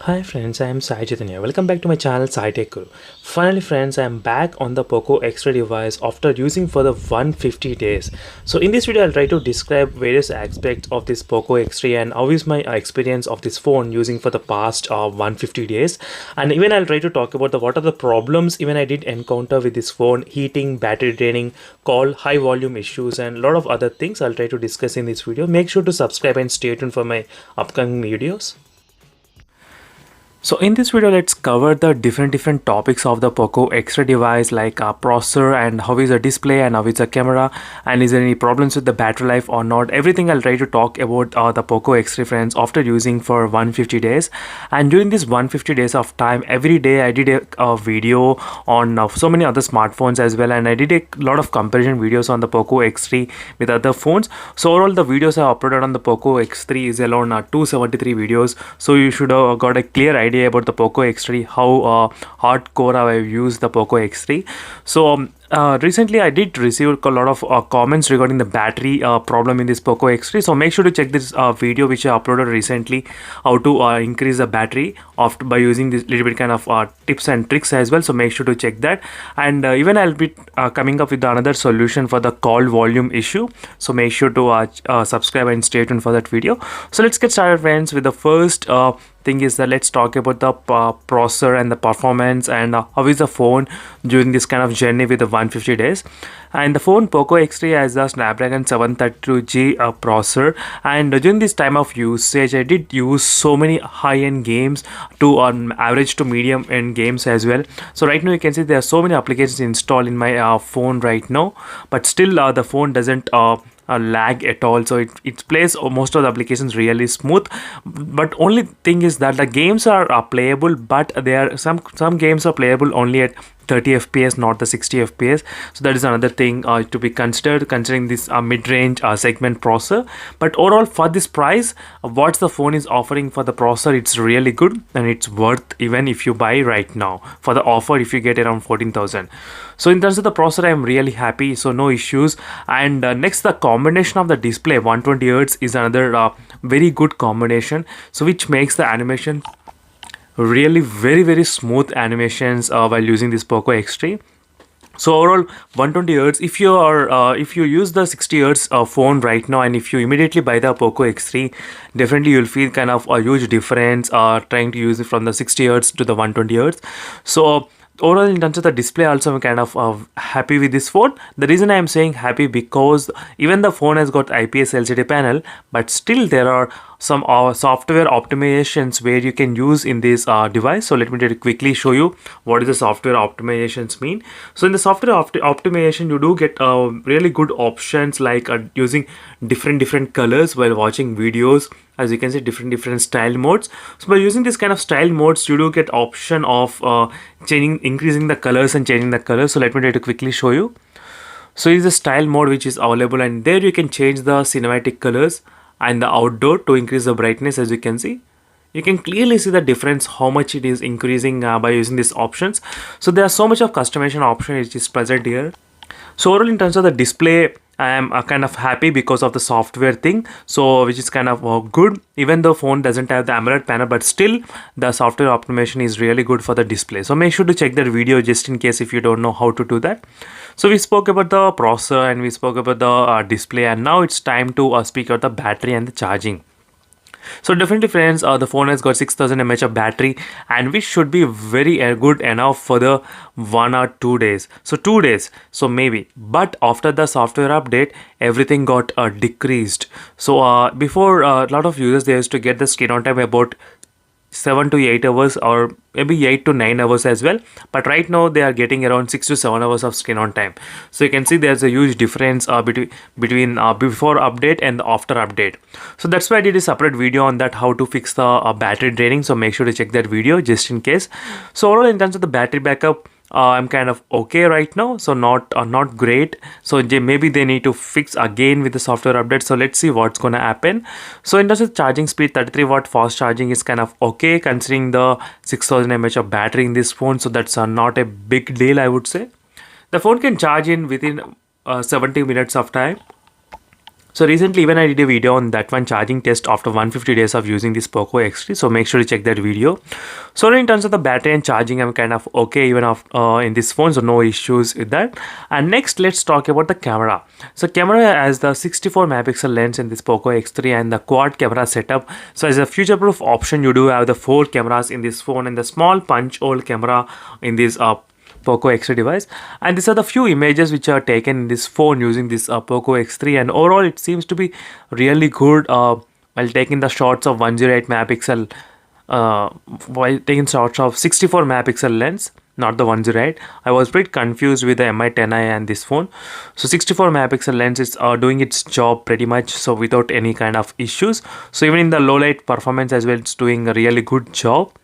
Hi friends, I am Sai Chaitanya. Welcome back to my channel Sai Tech Guru. Finally friends, I am back on the Poco X3 device after using for the 150 days. So in this video I'll try to describe various aspects of this Poco X3 and how is my experience of this phone using for the past 150 days. And even I'll try to talk about what are the problems even I did encounter with this phone, heating, battery draining, call, high volume issues and a lot of other things I'll try to discuss in this video. Make sure to subscribe and stay tuned for my upcoming videos. So in this video, let's cover the different topics of the Poco X3 device, like processor and how is the display and how is the camera and is there any problems with the battery life or not. Everything I'll try to talk about the Poco X3 friends after using for 150 days. And during this 150 days of time, every day I did a video on so many other smartphones as well, and I did a lot of comparison videos on the Poco X3 with other phones. So overall the videos I uploaded on the Poco X3 is around 273 videos. So you should have got a clear idea about the Poco X3, how hardcore I've used the Poco X3. So recently I did receive a lot of comments regarding the battery problem in this Poco X3. So make sure to check this video which I uploaded recently, how to increase the battery after by using this little bit kind of tips and tricks as well. So make sure to check that, and even I'll be coming up with another solution for the call volume issue. So make sure to subscribe and stay tuned for that video. So let's get started friends with the first thing is that let's talk about the processor and the performance and how is the phone during this kind of journey with the 150 days. And the phone Poco X3 has the Snapdragon 732G processor, and during this time of usage I did use so many high-end games to average to medium end games as well. So right now you can see there are so many applications installed in my phone right now, but still the phone doesn't lag at all. So it plays most of the applications really smooth, but only thing is that the games are playable, but there are some games are playable only at 30 fps, not the 60 fps. So that is another thing to be considered, considering this mid-range segment processor. But overall for this price, what the phone is offering for the processor, it's really good and it's worth even if you buy right now for the offer if you get around 14,000. So in terms of the processor I'm really happy, so no issues. And next, the combination of the display 120 Hz is another very good combination, so which makes the animation really very smooth animations while using this Poco X3. So overall 120 Hz, if you use the 60 Hz phone right now and if you immediately buy the Poco X3, definitely you'll feel kind of a huge difference trying to use it from the 60 Hz to the 120 Hz. So overall in terms of the display also I'm kind of happy with this phone. The reason I am saying happy because even the phone has got IPS LCD panel, but still there are some software optimizations where you can use in this device. So let me quickly show you what is the software optimizations mean. So in the software optimization you do get really good options like using different colors while watching videos. As you can see, different style modes. So by using this kind of style modes you do get option of increasing the colors and changing the colors. So let me try to quickly show you. So is the style mode which is available, and there you can change the cinematic colors and the outdoor to increase the brightness. As you can see, you can clearly see the difference how much it is increasing by using these options. So there are so much of customization option which is present here. So overall in terms of the display I am kind of happy because of the software thing, so which is kind of good. Even though phone doesn't have the AMOLED panel, but still the software optimization is really good for the display. So make sure to check that video just in case if you don't know how to do that. So we spoke about the processor and we spoke about the display, and now it's time to speak about the battery and the charging. So definitely friends, the phone has got 6000 mAh of battery, and which should be very good enough for the 1 or 2 days. So 2 days, so maybe, but after the software update everything got decreased. So before a lot of users, they used to get the screen on time about 7 to 8 hours or maybe 8 to 9 hours as well, but right now they are getting around 6 to 7 hours of screen on time. So you can see there's a huge difference between before update and after update. So that's why I did a separate video on that, how to fix the battery draining. So make sure to check that video just in case. So overall in terms of the battery backup, I'm kind of okay right now, so not great. So maybe they need to fix again with the software update. So let's see what's gonna happen. So in terms of charging speed, 33 watt fast charging is kind of okay considering the 6000 mAh of battery in this phone. So that's not a big deal, I would say. The phone can charge in within 70 minutes of time. So recently even I did a video on that one, charging test after 150 days of using this Poco X3, so make sure to check that video. So in terms of the battery and charging, I'm kind of okay even in this phone, so no issues with that. And next let's talk about the camera. So camera has the 64 megapixel lens in this Poco X3 and the quad camera setup. So as a future proof option, you do have the 4 cameras in this phone and the small punch hole camera in this Poco X3 device. And these are the few images which are taken in this phone using this Poco X3, and overall it seems to be really good while taking the shots of 108 megapixel while taking shots of 64 megapixel lens, not the 108. I was pretty confused with the Mi10i and this phone. So 64 megapixel lens is doing its job pretty much, so without any kind of issues. So even in the low light performance as well, it's doing a really good job.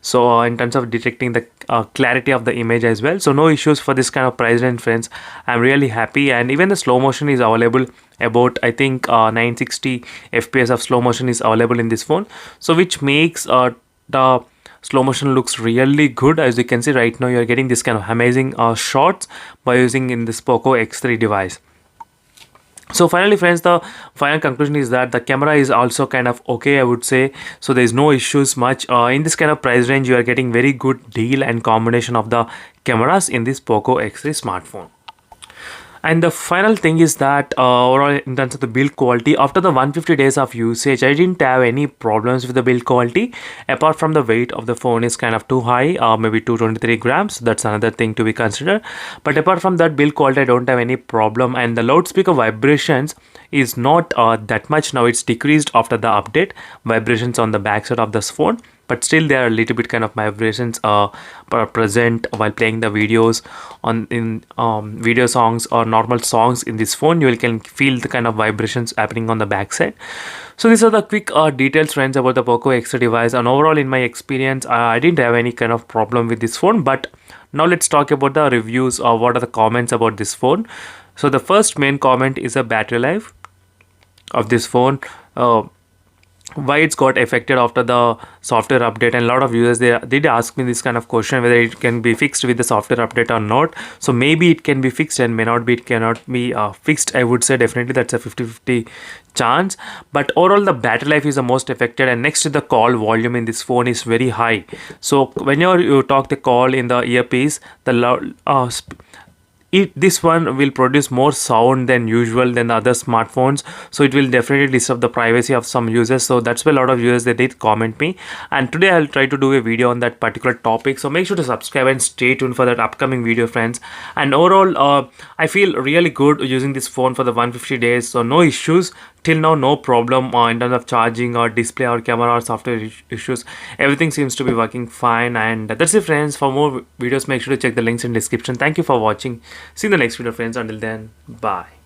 So in terms of detecting the clarity of the image as well, so no issues for this kind of price range, friends. I'm really happy. And even the slow motion is available, about I think 960 fps of slow motion is available in this phone, so which makes the slow motion looks really good. As you can see right now, you're getting this kind of amazing shots by using in this Poco X3 device. So finally friends, the final conclusion is that the camera is also kind of okay, I would say. So there is no issues much in this kind of price range. You are getting very good deal and combination of the cameras in this Poco X3 smartphone. And the final thing is that overall in terms of the build quality, after the 150 days of usage, I didn't have any problems with the build quality, apart from the weight of the phone is kind of too high, maybe 223 grams. That's another thing to be considered. But apart from that, build quality I don't have any problem. And the loudspeaker vibrations is not that much. Now it's decreased after the update, vibrations on the backside of this phone, but still there are a little bit kind of vibrations present while playing the videos on in video songs or normal songs in this phone. You can feel the kind of vibrations happening on the backside. So these are the quick details, friends, about the Poco X3 device. And overall in my experience, I didn't have any kind of problem with this phone. But now let's talk about the reviews or what are the comments about this phone. So the first main comment is a battery life of this phone, why it's got affected after the software update. And a lot of users, they did ask me this kind of question, whether it can be fixed with the software update or not. So maybe it can be fixed and may not be, it cannot be fixed. I would say definitely that's a 50-50 chance. But overall the battery life is the most affected, and next to the call volume in this phone is very high. So when you talk the call in the earpiece, the loud this one will produce more sound than usual than the other smartphones, so it will definitely disturb the privacy of some users. So that's why a lot of users, they did comment me, and today I'll try to do a video on that particular topic. So make sure to subscribe and stay tuned for that upcoming video, friends. And overall I feel really good using this phone for the 150 days, so no issues till now, no problem in terms of charging or display or camera or software issues. Everything seems to be working fine. And that's it, friends. For more videos, make sure to check the links in description. Thank you for watching. See you in the next video, friends. Until then, bye.